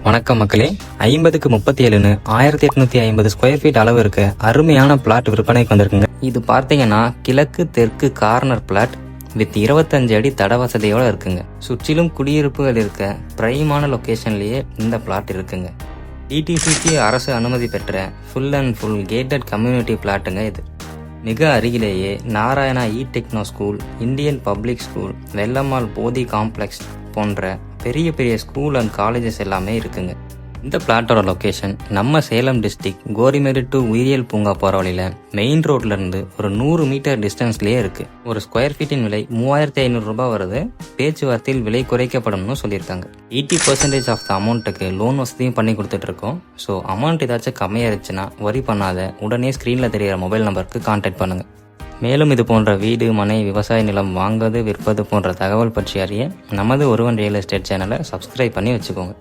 வணக்கம் மக்களே. 50க்கு 37ன்னு 1850 square feet அளவு இருக்க அருமையான பிளாட் விற்பனைக்கு வந்திருக்குங்க. இது பார்த்தீங்கன்னா கிழக்கு தெற்கு கார்னர் பிளாட் வித் 25 அடி தட வசதியோட இருக்குங்க. சுற்றிலும் குடியிருப்புகள் இருக்க பிரைமான லொகேஷன்லயே இந்த பிளாட் இருக்குங்க. டிடிசிக்கு அரசு அனுமதி பெற்ற full and full gated community பிளாட்டுங்க இது. மிக அருகிலேயே Narayana techno school, Indian public school, Vellammal Bodhi complex போன்ற பெரிய பெரிய ஸ்கூல் அண்ட் காலேஜஸ் எல்லாமே இருக்குங்க. இந்த பிளாட்டோட லொக்கேஷன் நம்ம சேலம் டிஸ்ட்ரிக்ட் கோரிமேடு டு உயிரியல் பூங்கா போகிற வழியில் மெயின் ரோட்ல இருந்து ஒரு 100 மீட்டர் டிஸ்டன்ஸ்லேயே இருக்கு. ஒரு ஸ்கொயர் ஃபீட்டின் விலை 3500 ரூபாய் வருது. பேச்சுவார்த்தையில் விலை குறைக்கப்படும்னு சொல்லியிருக்காங்க. 80% ஆஃப் த அமௌண்ட்டுக்கு லோன் வசதியும் பண்ணி கொடுத்துட்டு இருக்கோம். ஸோ அமௌண்ட் ஏதாச்சும் கம்மியாயிருச்சுன்னா வரி பண்ணாத, உடனே ஸ்க்ரீனில் தெரிகிற மொபைல் நம்பருக்கு கான்டாக்ட் பண்ணுங்க. மேலும் இது போன்ற வீடு, மனை, விவசாய நிலம் வாங்குவது, விற்பது போன்ற தகவல் பற்றி அறிய நமது ஒருவன் ரியல் எஸ்டேட் சேனலை சப்ஸ்கிரைப் பண்ணி வச்சுக்கோங்க.